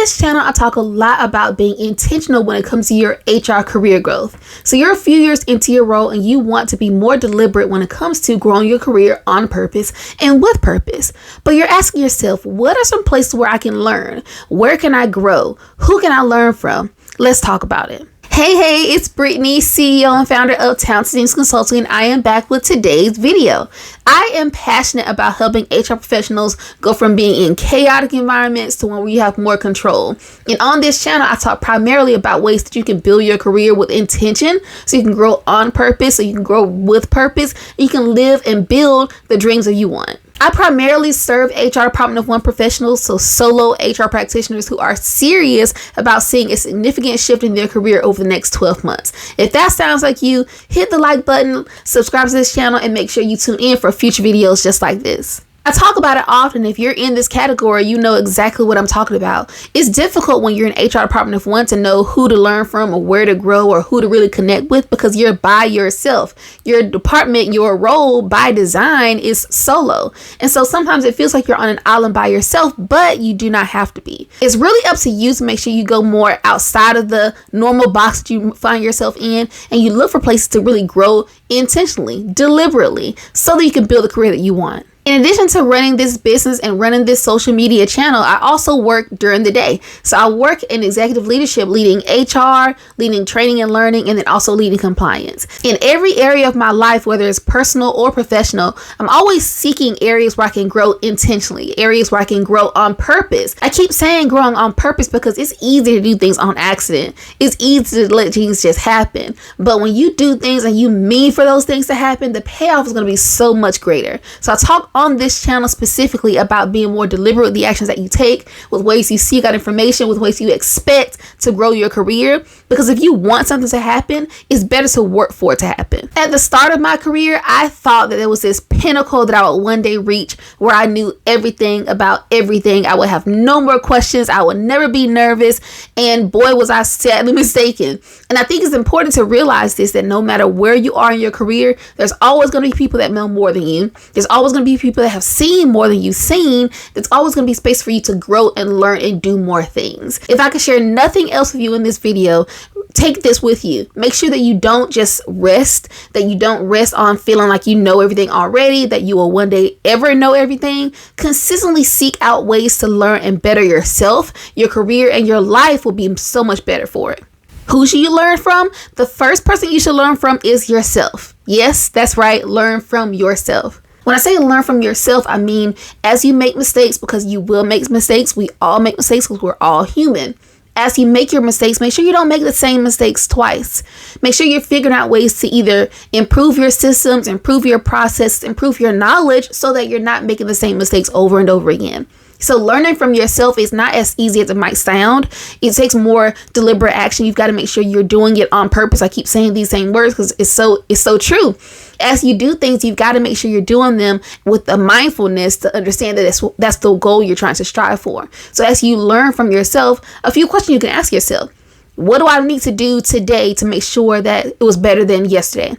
this channel, I talk a lot about being intentional when it comes to your HR career growth. So you're a few years into your role and you want to be more deliberate when it comes to growing your career on purpose and with purpose. But you're asking yourself, what are some places where I can learn? Where can I grow? Who can I learn from? Let's talk about it. Hey, it's Brittany, CEO and founder of Townsend Teams Consulting, and I am back with today's video. I am passionate about helping HR professionals go from being in chaotic environments to one where you have more control. And on this channel, I talk primarily about ways that you can build your career with intention, so you can grow on purpose, so you can grow with purpose, and you can live and build the dreams that you want. I primarily serve HR Department of One professionals, so solo HR practitioners who are serious about seeing a significant shift in their career over the next 12 months. If that sounds like you, hit the like button, subscribe to this channel, and make sure you tune in for future videos just like this. I talk about it often. If you're in this category, you know exactly what I'm talking about. It's difficult when you're in HR Department of One to know who to learn from or where to grow or who to really connect with, because you're by yourself. Your department, your role by design is solo. And so sometimes it feels like you're on an island by yourself, but you do not have to be. It's really up to you to make sure you go more outside of the normal box that you find yourself in, and you look for places to really grow intentionally, deliberately, so that you can build the career that you want. In addition to running this business and running this social media channel, I also work during the day. So I work in executive leadership, leading HR, leading training and learning, and then also leading compliance. In every area of my life, whether it's personal or professional, I'm always seeking areas where I can grow intentionally, areas where I can grow on purpose. I keep saying growing on purpose because it's easy to do things on accident. It's easy to let things just happen. But when you do things and you mean for those things to happen, the payoff is going to be so much greater. So I talk on this channel specifically about being more deliberate with the actions that you take, with ways you seek out information, with ways you expect to grow your career. Because if you want something to happen, it's better to work for it to happen. At the start of my career, I thought that there was this pinnacle that I would one day reach where I knew everything about everything. I would have no more questions. I would never be nervous. And boy, was I sadly mistaken. And I think it's important to realize this, that no matter where you are in your career, there's always going to be people that know more than you. There's always going to be people that have seen more than you've seen. There's always going to be space for you to grow and learn and do more things. If I could share nothing else with you in this video, take this with you. Make sure that you don't just rest, that you don't rest on feeling like you know everything already, that you will one day ever know everything. Consistently seek out ways to learn and better yourself. Your career and your life will be so much better for it. Who should you learn from? The first person you should learn from is yourself. Yes, that's right. Learn from yourself. When I say learn from yourself, I mean as you make mistakes, because you will make mistakes. We all make mistakes because we're all human. As you make your mistakes, make sure you don't make the same mistakes twice. Make sure you're figuring out ways to either improve your systems, improve your process, improve your knowledge, so that you're not making the same mistakes over and over again. So learning from yourself is not as easy as it might sound. It takes more deliberate action. You've got to make sure you're doing it on purpose. I keep saying these same words because it's so true. As you do things, you've got to make sure you're doing them with the mindfulness to understand that that's the goal you're trying to strive for. So as you learn from yourself, a few questions you can ask yourself. What do I need to do today to make sure that it was better than yesterday?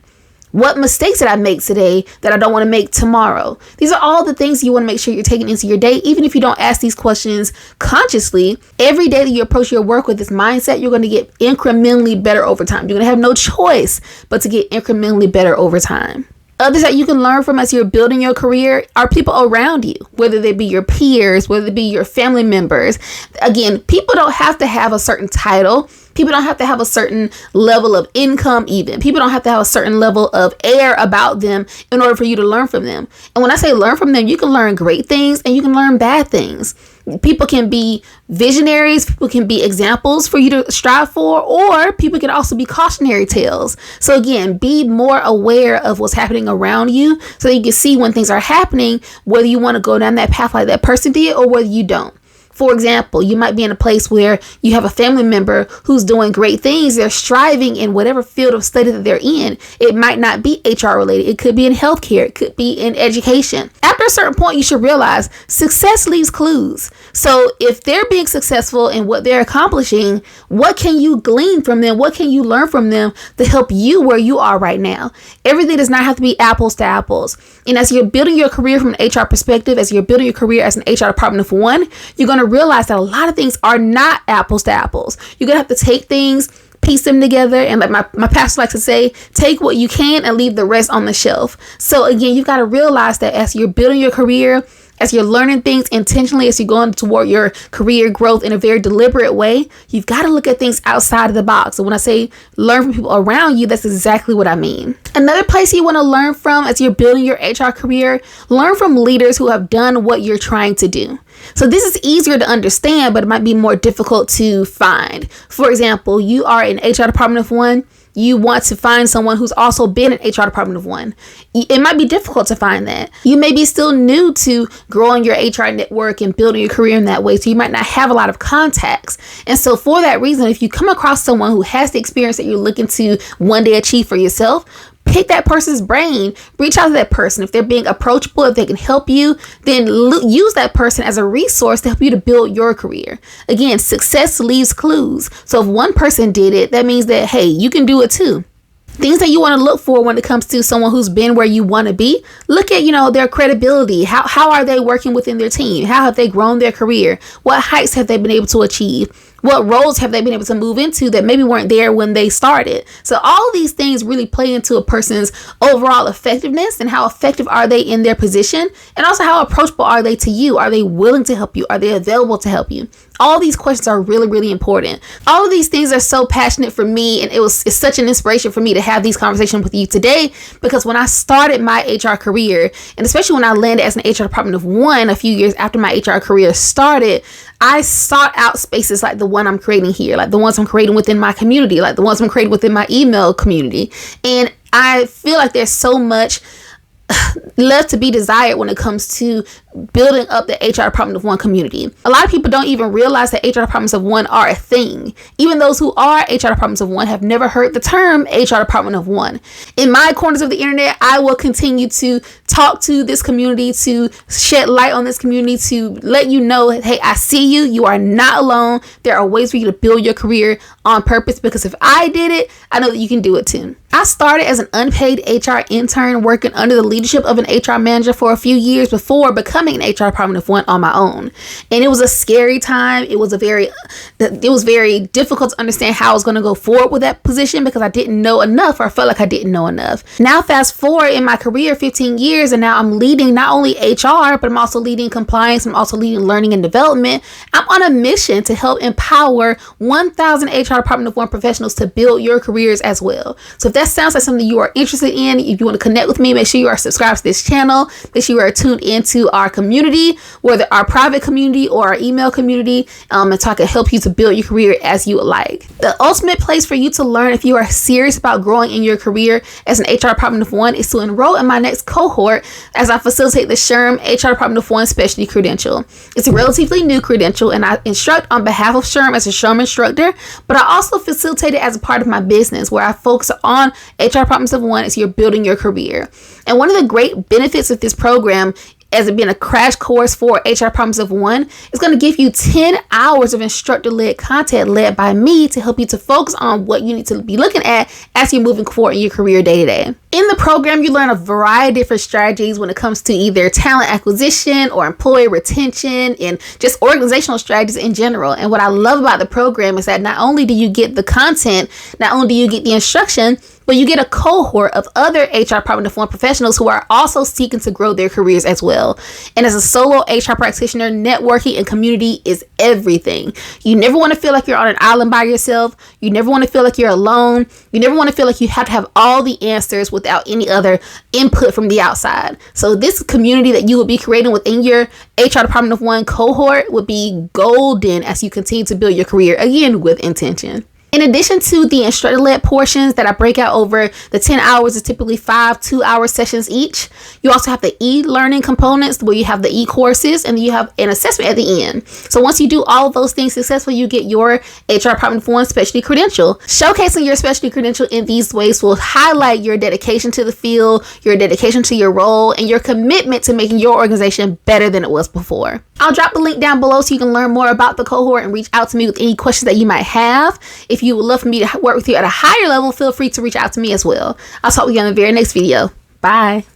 What mistakes did I make today that I don't want to make tomorrow? These are all the things you want to make sure you're taking into your day. Even if you don't ask these questions consciously, every day that you approach your work with this mindset, you're going to get incrementally better over time. You're going to have no choice but to get incrementally better over time. Others that you can learn from as you're building your career are people around you, whether they be your peers, whether they be your family members. Again, people don't have to have a certain title. People don't have to have a certain level of income even. People don't have to have a certain level of air about them in order for you to learn from them. And when I say learn from them, you can learn great things and you can learn bad things. People can be visionaries, people can be examples for you to strive for, or people can also be cautionary tales. So again, be more aware of what's happening around you so that you can see when things are happening, whether you want to go down that path like that person did or whether you don't. For example, you might be in a place where you have a family member who's doing great things. They're striving in whatever field of study that they're in. It might not be HR related. It could be in healthcare. It could be in education. After a certain point, you should realize success leaves clues. So if they're being successful in what they're accomplishing, what can you glean from them? What can you learn from them to help you where you are right now? Everything does not have to be apples to apples. And as you're building your career from an HR perspective, as you're building your career as an HR department of one, you're going to realize that a lot of things are not apples to apples. You're going to have to take things, piece them together, and like my pastor likes to say, take what you can and leave the rest on the shelf. So again, you've got to realize that as you're building your career, as you're learning things intentionally, as you're going toward your career growth in a very deliberate way, you've got to look at things outside of the box. So when I say learn from people around you, that's exactly what I mean. Another place you want to learn from as you're building your HR career, learn from leaders who have done what you're trying to do. So this is easier to understand, but it might be more difficult to find. For example, you are in HR department of one. You want to find someone who's also been in HR department of one. It might be difficult to find that. You may be still new to growing your HR network and building your career in that way. So you might not have a lot of contacts. And so for that reason, if you come across someone who has the experience that you're looking to one day achieve for yourself, pick that person's brain, reach out to that person. If they're being approachable, if they can help you, then use that person as a resource to help you to build your career. Again, success leaves clues. So if one person did it, that means that, hey, you can do it too. Things that you want to look for when it comes to someone who's been where you want to be, look at, their credibility. How are they working within their team? How have they grown their career? What heights have they been able to achieve? What roles have they been able to move into that maybe weren't there when they started? So all these things really play into a person's overall effectiveness and how effective are they in their position, and also how approachable are they to you? Are they willing to help you? Are they available to help you? All these questions are really, really important. All of these things are so passionate for me, and it's such an inspiration for me to have these conversations with you today, because when I started my HR career, and especially when I landed as an HR department of one a few years after my HR career started, I sought out spaces like the one I'm creating here, like the ones I'm creating within my community, like the ones I'm creating within my email community. And I feel like there's so much left to be desired when it comes to building up the HR department of one community. A lot of people don't even realize that HR departments of one are a thing. Even those who are HR departments of one have never heard the term HR department of one. In my corners of the internet, I will continue to talk to this community, to shed light on this community, to let you know, hey, I see you. You are not alone. There are ways for you to build your career on purpose, because if I did it, I know that you can do it too. I started as an unpaid HR intern working under the leadership of an HR manager for a few years before becoming an HR department of one on my own. And it was a scary time. It was very difficult to understand how I was going to go forward with that position, because I didn't know enough, or I felt like I didn't know enough. Now fast forward in my career 15 years, and now I'm leading not only HR, but I'm also leading compliance. I'm also leading learning and development. I'm on a mission to help empower 1,000 HR department of one professionals to build your careers as well. So if that sounds like something you are interested in, if you want to connect with me, make sure you are subscribed to this channel. Make sure you are tuned into our community, whether our private community or our email community, and so I can help you to build your career as you would like. The ultimate place for you to learn if you are serious about growing in your career as an HR department of one is to enroll in my next cohort as I facilitate the SHRM HR department of one specialty credential. It's a relatively new credential, and I instruct on behalf of SHRM as a SHRM instructor, but I also facilitate it as a part of my business, where I focus on HR departments of one as you're building your career. And one of the great benefits of this program, as it being a crash course for HR departments of one, is going to give you 10 hours of instructor-led content led by me to help you to focus on what you need to be looking at as you're moving forward in your career day to day. In the program, you learn a variety of different strategies when it comes to either talent acquisition or employee retention, and just organizational strategies in general. And what I love about the program is that not only do you get the content, not only do you get the instruction, but you get a cohort of other HR department of one professionals who are also seeking to grow their careers as well. And as a solo HR practitioner, networking and community is everything. You never want to feel like you're on an island by yourself. You never want to feel like you're alone. You never want to feel like you have to have all the answers without any other input from the outside. So this community that you will be creating within your HR department of one cohort would be golden as you continue to build your career, again, with intention. In addition to the instructor-led portions that I break out over the 10 hours, is typically 5 2-hour sessions each. You also have the e-learning components where you have the e-courses, and you have an assessment at the end. So once you do all of those things successfully, you get your HR department of one specialty credential. Showcasing your specialty credential in these ways will highlight your dedication to the field, your dedication to your role, and your commitment to making your organization better than it was before. I'll drop the link down below so you can learn more about the cohort and reach out to me with any questions that you might have. If you would love for me to work with you at a higher level, feel free to reach out to me as well. I'll talk with you on the very next video. Bye.